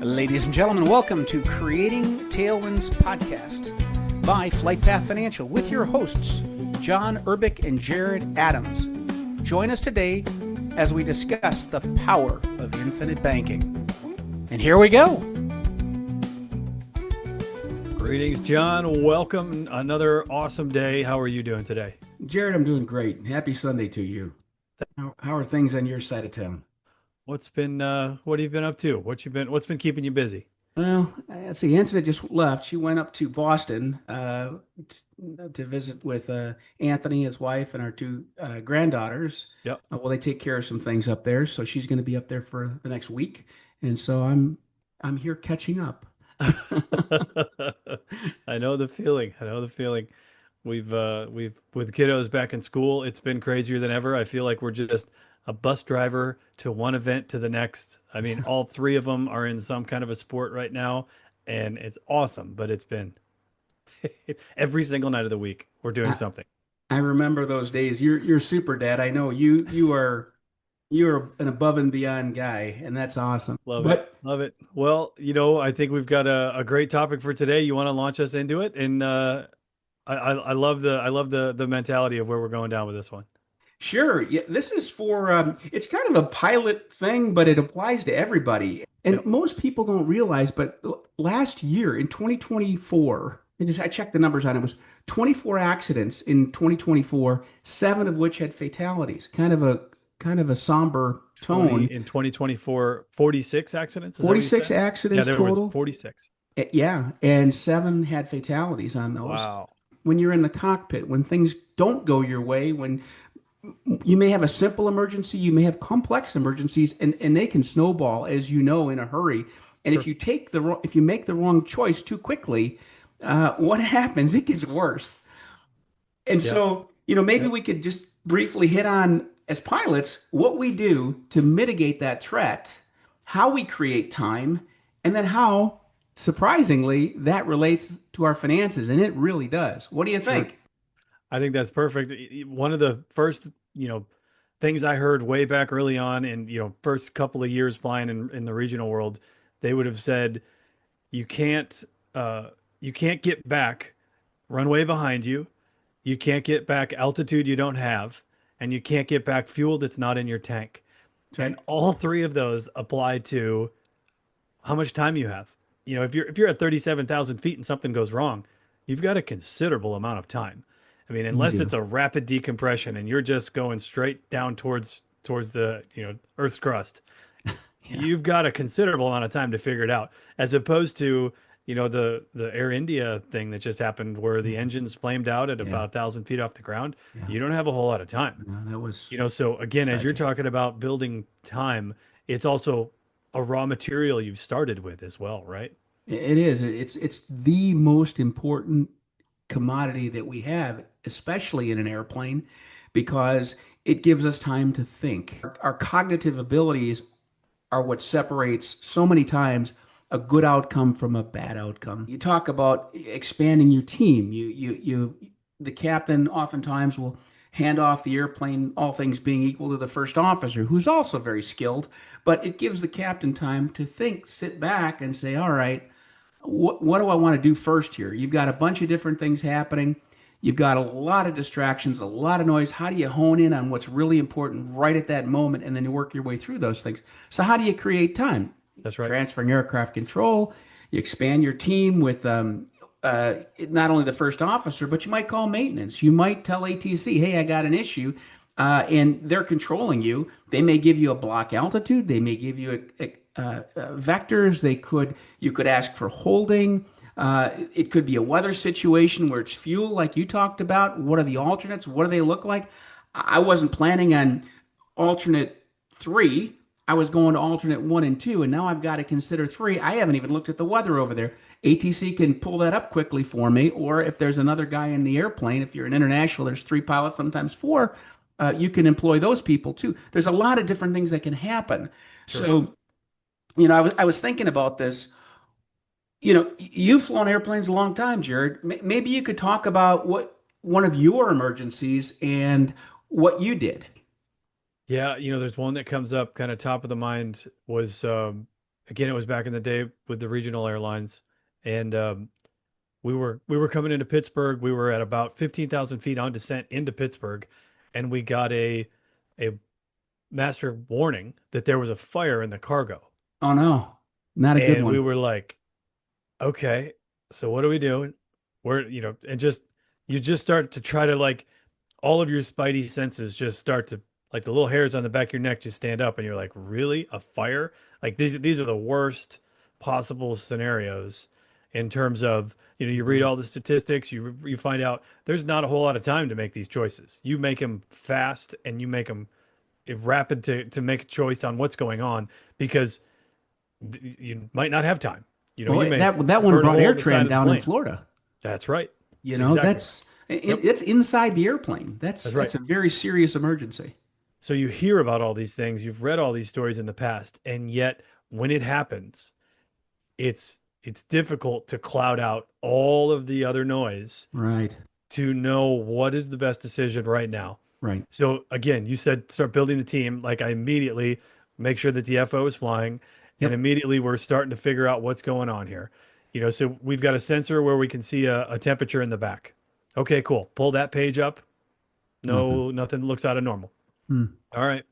Ladies and gentlemen, welcome to Creating Tailwinds podcast by Flight Path Financial with your hosts, John Urbick and Jared Adams. Join us today as we discuss the power of infinite banking. And here we go. Greetings, John. Welcome. Another awesome day. How are you doing today? Jared, I'm doing great. Happy Sunday to you. How are things on your side of town? What have you been up to? What's been keeping you busy? Well, let's see. Antoinette just left. She went up to Boston to visit with Anthony, his wife, and our two granddaughters. Yep. Well, they take care of some things up there, so she's going to be up there for the next week, and so I'm here catching up. I know the feeling. We've with kiddos back in school, it's been crazier than ever. I feel like we're just a bus driver to one event to the next. I mean, all three of them are in some kind of a sport right now, and it's awesome. But it's been every single night of the week we're doing something. I remember those days. You're super dad. I know you're an above and beyond guy, and that's awesome. Love it. Well, I think we've got a great topic for today. You want to launch us into it? And I love the mentality of where we're going down with this one. Sure. Yeah, this is for, it's kind of a pilot thing, but it applies to everybody. And most people don't realize, but last year in 2024, I checked the numbers on it, was 24 accidents in 2024, 7 of which had fatalities. Kind of a somber tone. In 2024, 46 accidents? 46 accidents there total. Was 46. Yeah, and 7 had fatalities on those. Wow. When you're in the cockpit, when things don't go your way, when you may have a simple emergency, you may have complex emergencies, and they can snowball, as you know, in a hurry. And Sure. if you make the wrong choice too quickly, what happens? It gets worse. And so, maybe we could just briefly hit on, as pilots, what we do to mitigate that threat, how we create time, and then how, surprisingly, that relates to our finances. And it really does. What do you think? Sure. I think that's perfect. One of the first, things I heard way back early on in, first couple of years flying in the regional world, they would have said, you can't get back runway behind you. You can't get back altitude you don't have, and you can't get back fuel that's not in your tank. Right. And all three of those apply to how much time you have. If you're at 37,000 feet and something goes wrong, you've got a considerable amount of time. I mean, unless it's a rapid decompression and you're just going straight down towards the Earth's crust, you've got a considerable amount of time to figure it out. As opposed to the Air India thing that just happened, where the engines flamed out at about 1,000 feet off the ground. Yeah. You don't have a whole lot of time. No, that was So again, as you're talking about building time, it's also a raw material you've started with as well, right? It is. It's the most important commodity that we have, especially in an airplane, because it gives us time to think. Our cognitive abilities are what separates so many times a good outcome from a bad outcome. You talk about expanding your team. The captain oftentimes will hand off the airplane, all things being equal, to the first officer, who's also very skilled, but it gives the captain time to think, sit back and say, all right, what do I want to do first here? You've got a bunch of different things happening. You've got a lot of distractions, a lot of noise. How do you hone in on what's really important right at that moment, and then you work your way through those things? So how do you create time? That's right. Transferring aircraft control. You expand your team with not only the first officer, but you might call maintenance. You might tell ATC, hey, I got an issue, and they're controlling you. They may give you a block altitude. They may give you vectors. You could ask for holding. It could be a weather situation where it's fuel, like you talked about. What are the alternates? What do they look like? I wasn't planning on alternate 3. I was going to alternate 1 and 2, and now I've got to consider 3. I haven't even looked at the weather over there. ATC can pull that up quickly for me, or if there's another guy in the airplane, if you're an international, there's 3 pilots, sometimes 4. You can employ those people too. There's a lot of different things that can happen. Sure. So, I was thinking about this. You've flown airplanes a long time, Jared. Maybe you could talk about what one of your emergencies and what you did. Yeah, there's one that comes up kind of top of the mind was again, it was back in the day with the regional airlines, and we were coming into Pittsburgh. We were at about 15,000 feet on descent into Pittsburgh, and we got a master warning that there was a fire in the cargo. Oh no, not a good And we one. were like, okay, so what are we doing? We're, and just you just start to try to like all of your spidey senses just start to like the little hairs on the back of your neck just stand up and you're like, really? A fire? Like these are the worst possible scenarios in terms of, you read Right. all the statistics, you find out there's not a whole lot of time to make these choices. You make them fast and you make them rapid to make a choice on what's going on because you might not have time. You Well, may that one burn a brought hole in the side AirTran of the down in plane. Florida. That's right. You That's know, exactly right. Yep, it's inside the airplane. That's that's right. that's a very serious emergency. So you hear about all these things, you've read all these stories in the past, and yet when it happens, it's difficult to cloud out all of the other noise Right. to know what is the best decision right now. Right. So again, you said start building the team. Like I immediately make sure that the FO is flying, and Yep. immediately we're starting to figure out what's going on here. So we've got a sensor where we can see a temperature in the back. Okay, cool. Pull that page up. Nothing. No, nothing looks out of normal. Hmm. All right.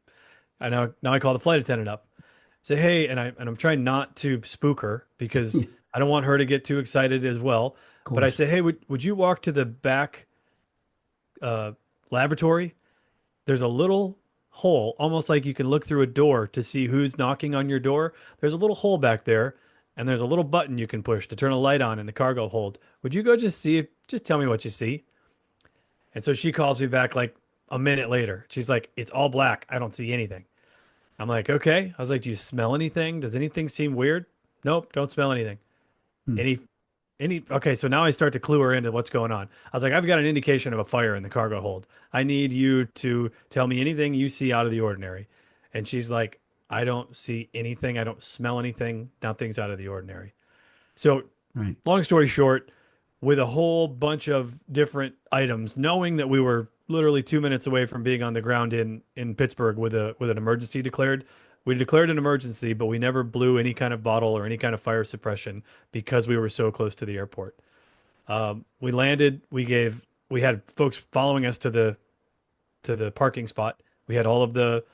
Now I call the flight attendant up. Say, hey, and I'm trying not to spook her because Yeah, of I don't want her to get too excited as well. But I course. say, hey, would you walk to the back uh, lavatory? There's a little hole, almost like you can look through a door to see who's knocking on your door. There's a little hole back there, and there's a little button you can push to turn a light on in the cargo hold. Would you go just see if, just tell me what you see? And so she calls me back like a minute later. She's like, it's all black. I don't see anything. I'm like, okay. I was like, do you smell anything? Does anything seem weird? Nope, don't smell anything. Hmm. Any okay, so now I start to clue her into what's going on. I was like, I've got an indication of a fire in the cargo hold. I need you to tell me anything you see out of the ordinary. And she's like, I don't see anything. I don't smell anything. Nothing's out of the ordinary. So, Right. long story short, with a whole bunch of different items, knowing that we were literally 2 minutes away from being on the ground in Pittsburgh with an emergency declared. We declared an emergency, but we never blew any kind of bottle or any kind of fire suppression because we were so close to the airport. We landed. We had folks following us to the parking spot. We had all of the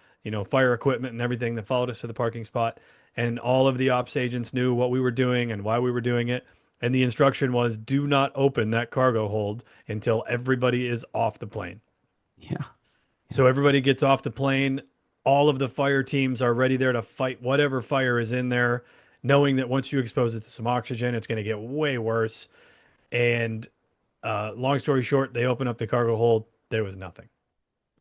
fire equipment and everything that followed us to the parking spot, and all of the ops agents knew what we were doing and why we were doing it. And the instruction was, do not open that cargo hold until everybody is off the plane. Yeah. Yeah. So everybody gets off the plane. All of the fire teams are ready there to fight whatever fire is in there, knowing that once you expose it to some oxygen, it's going to get way worse. And long story short, they open up the cargo hold. There was nothing.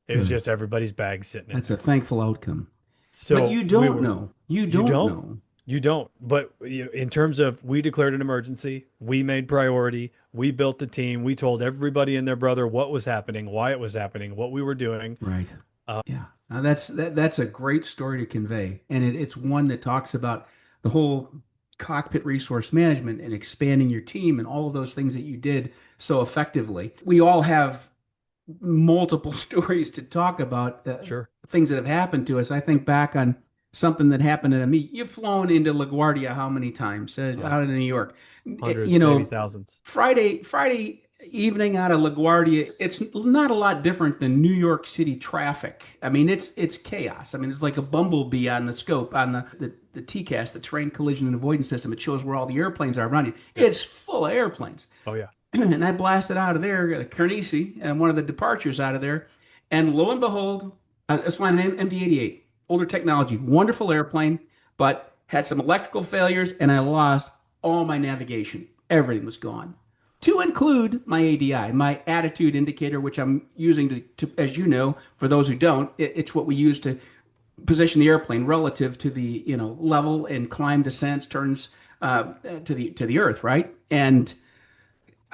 It was Good. just everybody's bags sitting in That's a there. thankful outcome. But So you we don't were, know. You you don't don't, know. you don't. But in terms of, we declared an emergency, we made priority, we built the team, we told everybody and their brother what was happening, why it was happening, what we were doing. Right. Yeah. Now that's a great story to convey. And it's one that talks about the whole cockpit resource management and expanding your team and all of those things that you did so effectively. We all have multiple stories to talk about, Sure. things that have happened to us. I think back on something that happened to me. You've flown into LaGuardia how many times, Uh, out of New York? You Hundreds, maybe know, thousands. Friday evening out of LaGuardia, it's not a lot different than New York City traffic. I mean, it's chaos. I mean, it's like a bumblebee on the scope on the TCAS, the Terrain Collision and Avoidance System. It shows where all the airplanes are running. Yep. It's full of airplanes. Oh yeah. And I blasted out of there, Carnegie, and one of the departures out of there. And lo and behold, it's flying an MD-88, older technology, wonderful airplane, but had some electrical failures, and I lost all my navigation. Everything was gone, to include my ADI, my attitude indicator, which I'm using as you know, for those who don't, it's what we use to position the airplane relative to the level and climb, descents, turns, to the earth, right? And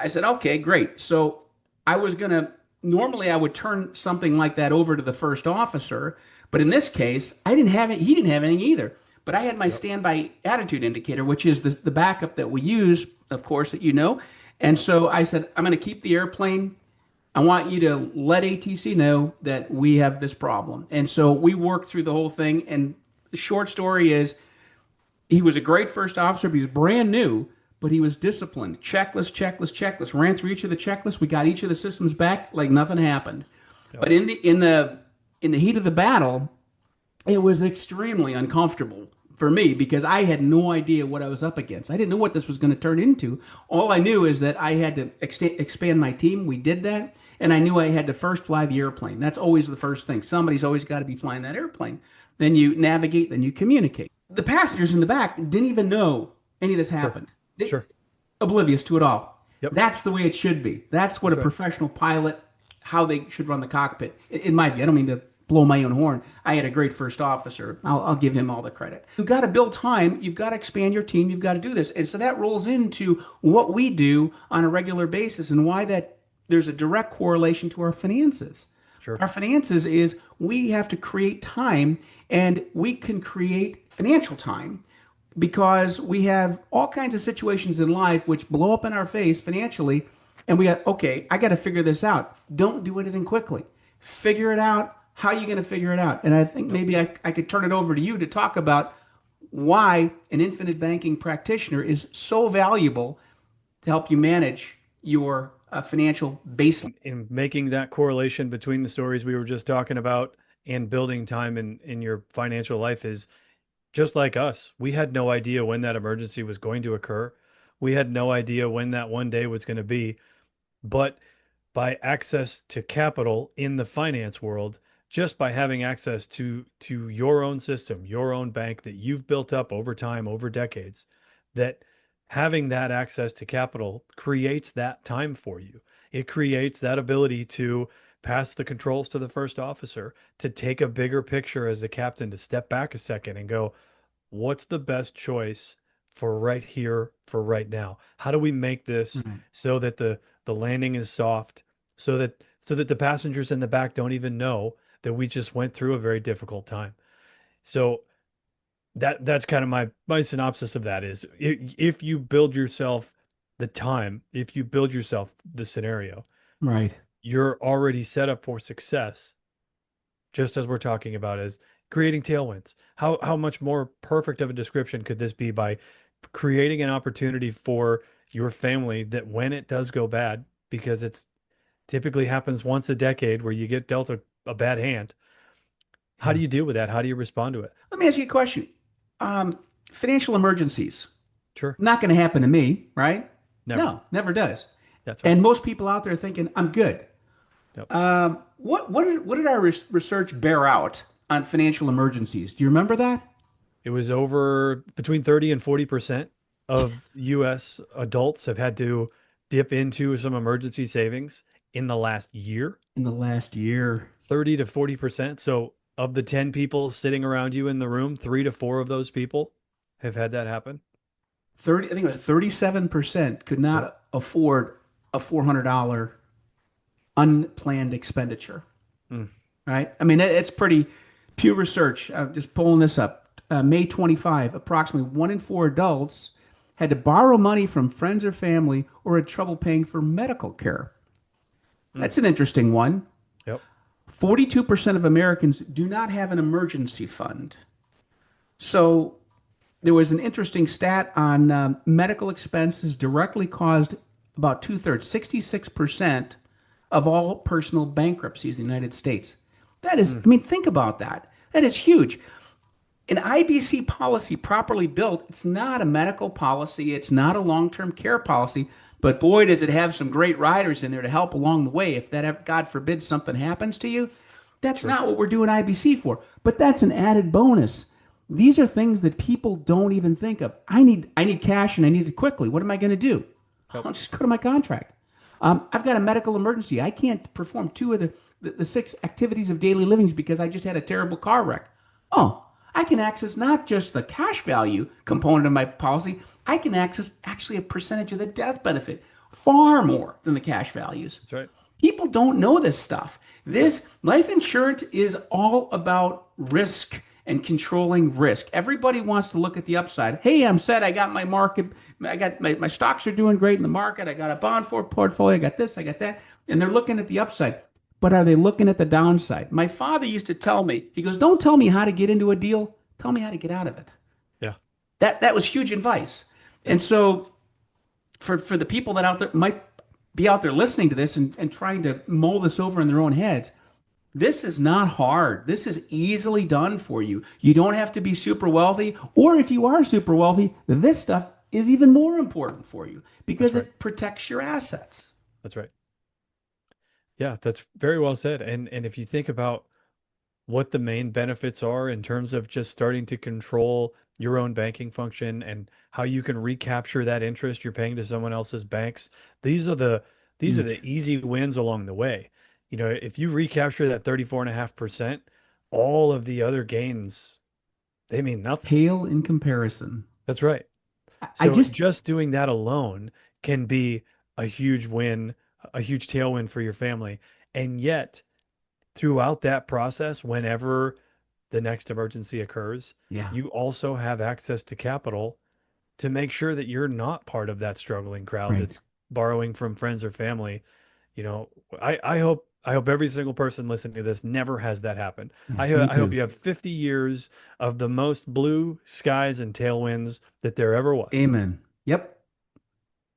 I said, okay, great. So I was going to, normally I would turn something like that over to the first officer, but in this case, I didn't have it. He didn't have anything either. But I had my Yep. standby attitude indicator, which is the backup that we use, of course, that you know. And Yep. so I said, I'm going to keep the airplane. I want you to let ATC know that we have this problem. And so we worked through the whole thing. And the short story is He was a great first officer, but he was brand new, but he was disciplined. Checklist, checklist, checklist. Ran through each of the checklists. We got each of the systems back like nothing happened. Yep. But in the heat of the battle, it was extremely uncomfortable for me because I had no idea what I was up against. I didn't know what this was going to turn into. All I knew is that I had to expand my team. We did that. And I knew I had to first fly the airplane. That's always the first thing. Somebody's always got to be flying that airplane. Then you navigate, then you communicate. The passengers in the back didn't even know any of this Sure. happened. They, Sure. oblivious to it all. Yep. That's the way it should be. That's what a That's right. professional pilot, how they should run the cockpit. In my view, I don't mean to blow my own horn. I had a great first officer. I'll give him all the credit. You've got to build time. You've got to expand your team. You've got to do this. And so that rolls into what we do on a regular basis and why that there's a direct correlation to our finances. Sure. Our finances is we have to create time and we can create financial time because we have all kinds of situations in life which blow up in our face financially. And we got, okay, I got to figure this out. Don't do anything quickly. Figure it out. How are you going to figure it out? And I think maybe I could turn it over to you to talk about why an infinite banking practitioner is so valuable to help you manage your financial baseline. In making that correlation between the stories we were just talking about and building time in your financial life is just like us. We had no idea when that emergency was going to occur. We had no idea when that one day was going to be. But by access to capital in the finance world, just by having access to your own system, your own bank that you've built up over time, over decades, that having that access to capital creates that time for you. It creates that ability to pass the controls to the first officer, to take a bigger picture as the captain, to step back a second and go, what's the best choice for right here, for right now? How do we make this Right. so that the landing is soft, so that the passengers in the back don't even know that we just went through a very difficult time? So that's kind of my synopsis of that is if you build yourself the time, if you build yourself the scenario, Right. you're already set up for success, just as we're talking about as creating tailwinds. How much more perfect of a description could this be by creating an opportunity for your family that when it does go bad, because it's typically happens once a decade where you get dealt a bad hand, how do Yeah. you deal with that? How do you respond to it? Let me ask you a question. Um, Financial emergencies, Sure. not going to happen to me, right? Never. No, never does. That's right. And most people out there are thinking, I'm good. Yep. What did our research bear out on financial emergencies? Do you remember that? It was over between 30 and 40% of US adults have had to dip into some emergency savings in the last year. In the last year, 30 to 40%. So of the 10 people sitting around you in the room, 3 to 4 of those people have had that happen. 30, I think it was 37% could Yep. not afford a $400 unplanned expenditure, Mm. right? I mean, it's pretty Pew Research. Just pulling this up. May 25, approximately 1 in 4 adults had to borrow money from friends or family or had trouble paying for medical care. Mm. That's an interesting one. Yep. 42% of Americans do not have an emergency fund. So there was an interesting stat on medical expenses directly caused about two-thirds, 66% of all personal bankruptcies in the United States. That is, Mm. I mean, think about that. That is huge. An IBC policy properly built, it's not a medical policy, it's not a long-term care policy, but boy, does it have some great riders in there to help along the way. If that, God forbid, something happens to you, that's Sure. not what we're doing IBC for. But that's an added bonus. These are things that people don't even think of. I need cash and I need it quickly. What am I going to do? Yep. I'll just go to my contract. I've got a medical emergency. I can't perform two of the six activities of daily livings because I just had a terrible car wreck. Yep. Oh, I can access not just the cash value component of my policy, I can access actually a percentage of the death benefit, far more than the cash values. That's right. People don't know this stuff. This life insurance is all about risk and controlling risk. Everybody wants to look at the upside. Hey, I'm set. I got my market. I got my stocks are doing great in the market. I got a bond for portfolio. I got this. I got that. And they're looking at the upside. But are they looking at the downside? My father used to tell me, he goes, don't tell me how to get into a deal. Tell me how to get out of it. Yeah. That was huge advice. Yep. And so for the people that out there might be out there listening to this and trying to mull this over in their own heads, this is not hard. This is easily done for you. You don't have to be super wealthy, or if you are super wealthy, this stuff is even more important for you That's because right. it protects your assets. That's right. Yeah, that's very well said. And if you think about what the main benefits are in terms of just starting to control your own banking function and how you can recapture that interest you're paying to someone else's banks, these are the these are Huge. the easy wins along the way. You know, if you recapture that 34.5%, all of the other gains, they mean nothing. Pale in comparison. That's right. I So just, just doing that alone can be a huge win, a huge tailwind for your family. And yet, throughout that process, whenever the next emergency occurs, yeah, you also have access to capital to make sure that you're not part of that struggling crowd right. that's borrowing from friends or family. You know, I hope every single person listening to this never has that happen. Yes, me I hope too. you have 50 years of the most blue skies and tailwinds that there ever was. Amen. Yep.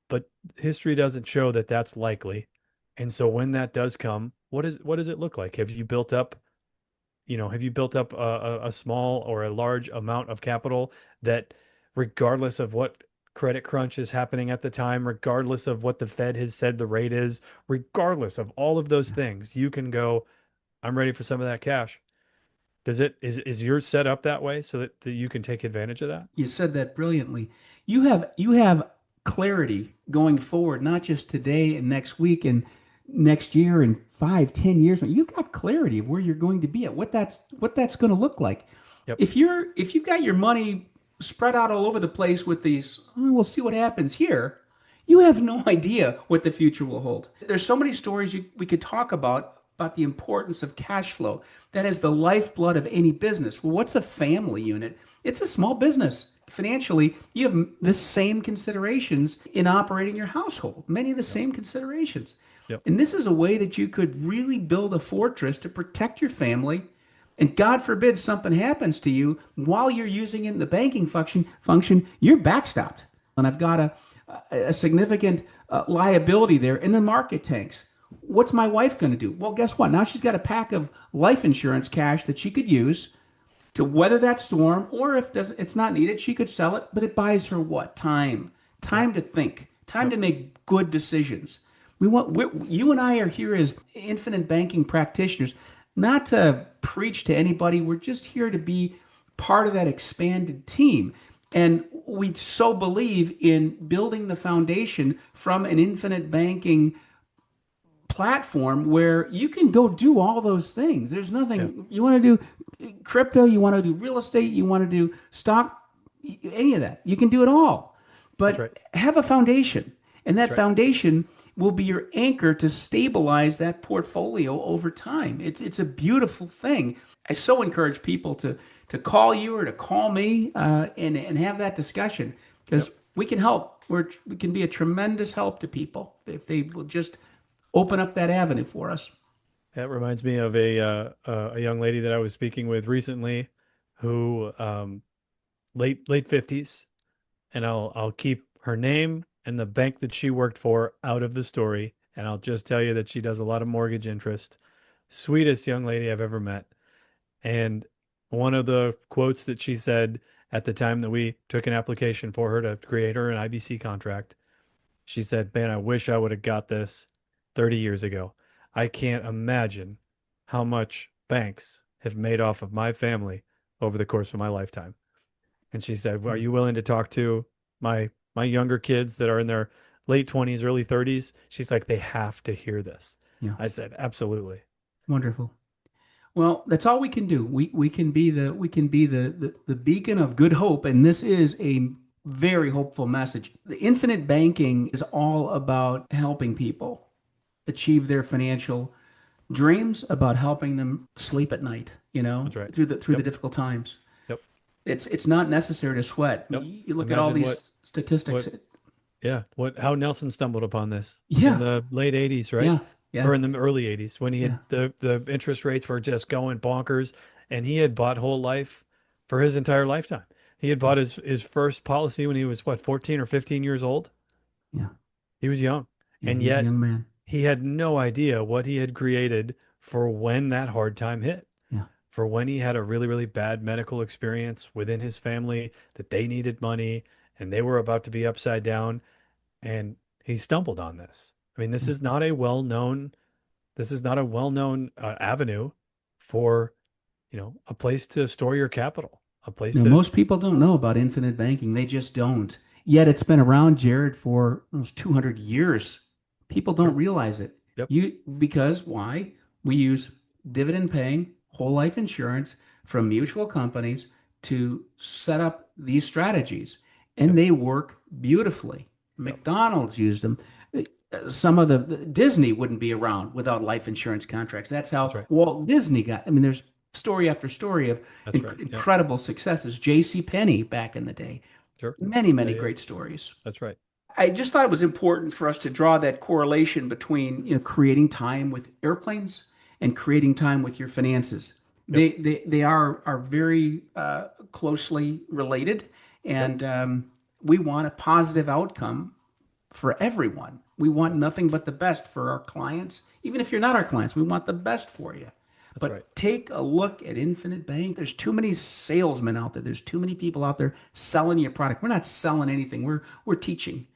But history doesn't show that that's likely. And so when that does come, what does it look like? Have you built up a small or a large amount of capital that, regardless of what credit crunch is happening at the time, regardless of what the Fed has said the rate is, regardless of all of those things, you can go, I'm ready for some of that cash. Is yours set up that way so that you can take advantage of that? You said that brilliantly. You have clarity going forward, not just today and next week and next year and 5, 10 years. You've got clarity of where you're going to be at, what that's going to look like. Yep. If you've got your money spread out all over the place with these, oh, we'll see what happens here. You have no idea what the future will hold. There's so many stories we could talk about the importance of cash flow. That is the lifeblood of any business. Well, what's a family unit? It's a small business. Financially, you have the same considerations in operating your household, many of the Yep. same considerations. Yep. And this is a way that you could really build a fortress to protect your family. And God forbid something happens to you while you're using it in the banking function, you're backstopped. And I've got a significant liability there, and the market tanks. What's my wife going to do? Well, guess what? Now she's got a pack of life insurance cash that she could use to weather that storm, or if it's not needed, she could sell it, but it buys her what? Time. Yep. Time to think, time Yep. to make good decisions. You and I are here as infinite banking practitioners, not to preach to anybody. We're just here to be part of that expanded team. And we so believe in building the foundation from an infinite banking platform where you can go do all those things. There's Yeah. nothing you want to do crypto, you want to do real estate, you want to do stock, any of that. You can do it all. That's right. But have a foundation, and That's that right. foundation will be your anchor to stabilize that portfolio over time. It's a beautiful thing. I so encourage people to call you or to call me and have that discussion because Yep. we can help. We can be a tremendous help to people if they will just open up that avenue for us. That reminds me of a young lady that I was speaking with recently, who late 50s, and I'll keep her name and the bank that she worked for out of the story, and I'll just tell you that she does a lot of mortgage interest. Sweetest young lady I've ever met. And one of the quotes that she said at the time that we took an application for her to create her an IBC contract, she said, "Man, I wish I would have got this 30 years ago. I can't imagine how much banks have made off of my family over the course of my lifetime." And she said, "Well, are you willing to talk to my younger kids that are in their late 20s, early 30s?" She's like, "They have to hear this." Yeah, I said, "Absolutely." wonderful. Well, that's all we can do. We can be the beacon of good hope, and this is a very hopeful message. The infinite banking is all about helping people achieve their financial dreams, about helping them sleep at night, That's right. through the Yep. difficult times. Yep. It's not necessary to sweat. I Yep. mean, you look at all Imagine these statistics. what Yeah, what how Nelson stumbled upon this in Yeah, the late 80s, right? yeah, yeah, Or in the early 80s when he yeah. had the interest rates were just going bonkers, and he had bought whole life for his entire lifetime. He had bought his first policy when he was, what, 14 or 15 years old? Yeah. He was young. Yeah. And He was a yet young man. he had no idea what he had created for when that hard time hit, Yeah. for when he had a really, really bad medical experience within his family that they needed money and they were about to be upside down. And he stumbled on this. I mean, Yeah. this is not a well-known avenue for, a place to store your capital, a place You know, to, most people don't know about infinite banking. They just don't. Yet it's been around, Jared, for almost 200 years. People don't sure. realize it. Yep. Because why? We use dividend paying whole life insurance from mutual companies to set up these strategies, and Yep. they work beautifully. Yep. McDonald's used them. Some of the Disney wouldn't be around without life insurance contracts. That's That's how right. Walt Disney got. I mean, there's story after story of That's right. Yep. incredible successes. J.C. Penney back in the day. Sure. Many, Yeah, many yeah. great stories. That's right. I just thought it was important for us to draw that correlation between, creating time with airplanes and creating time with your finances. Yep. They are very closely related, Yep. and we want a positive outcome for everyone. We want Yep. nothing but the best for our clients. Even if you're not our clients, we want the best for you. That's But right. take a look at Infinite Bank. There's too many salesmen out there. There's too many people out there selling your product. We're not selling anything. We're teaching.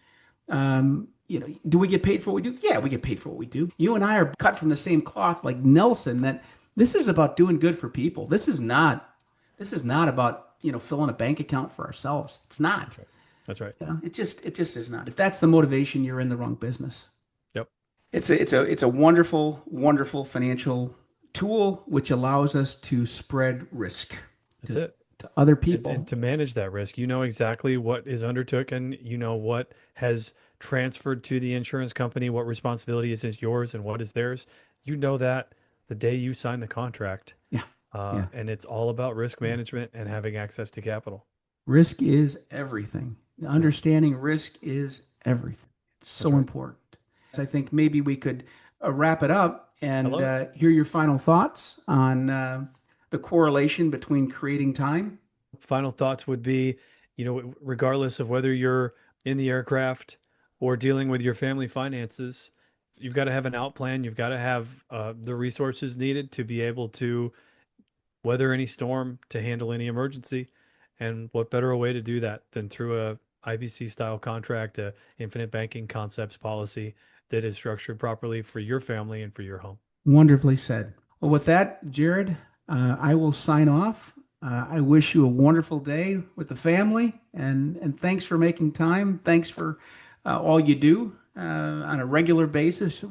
Do we get paid for what we do? Yeah, we get paid for what we do. You and I are cut from the same cloth, like Nelson. That this is about doing good for people. This is not. This is not about filling a bank account for ourselves. It's not. That's right. It just is not. If that's the motivation, you're in the wrong business. Yep. It's a wonderful, wonderful financial tool which allows us to spread risk That's it. to other And, people. and to manage that risk, you know exactly what is undertaken, you know what has transferred to the insurance company, what responsibility is yours and what is theirs. You know that the day you sign the contract. Yeah. Yeah. And it's all about risk management and having access to capital. Risk is everything. Understanding risk is everything. It's so right. important. So I think maybe we could wrap it up and Hello. hear your final thoughts on the correlation between creating time. Final thoughts would be, regardless of whether you're in the aircraft or dealing with your family finances, you've got to have an out plan. You've got to have the resources needed to be able to weather any storm, to handle any emergency. And what better a way to do that than through a IBC style contract, a infinite banking concepts policy that is structured properly for your family and for your home. Wonderfully said. Well, with that, Jared, I will sign off. I wish you a wonderful day with the family, and thanks for making time. Thanks for all you do on a regular basis.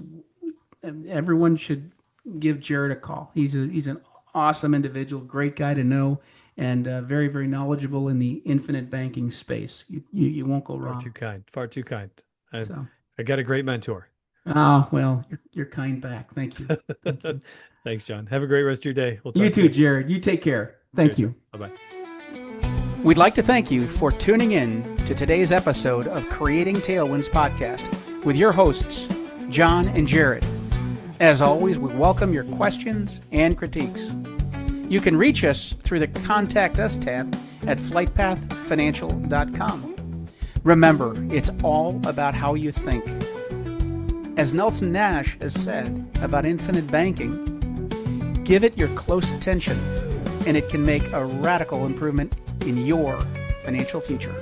And everyone should give Jared a call. He's an awesome individual, great guy to know, and very, very knowledgeable in the infinite banking space. You won't go Far wrong. too kind. Far too kind. So, I got a great mentor. well, you're kind back. Thank you. Thank you. Thanks, John. Have a great rest of your day. We'll You talk too, soon. Jared. You take care. Thank you. Bye-bye. We'd like to thank you for tuning in to today's episode of Creating Tailwinds podcast with your hosts, John and Jared. As always, we welcome your questions and critiques. You can reach us through the Contact Us tab at flightpathfinancial.com. Remember, it's all about how you think. As Nelson Nash has said about infinite banking, give it your close attention, and it can make a radical improvement in your financial future.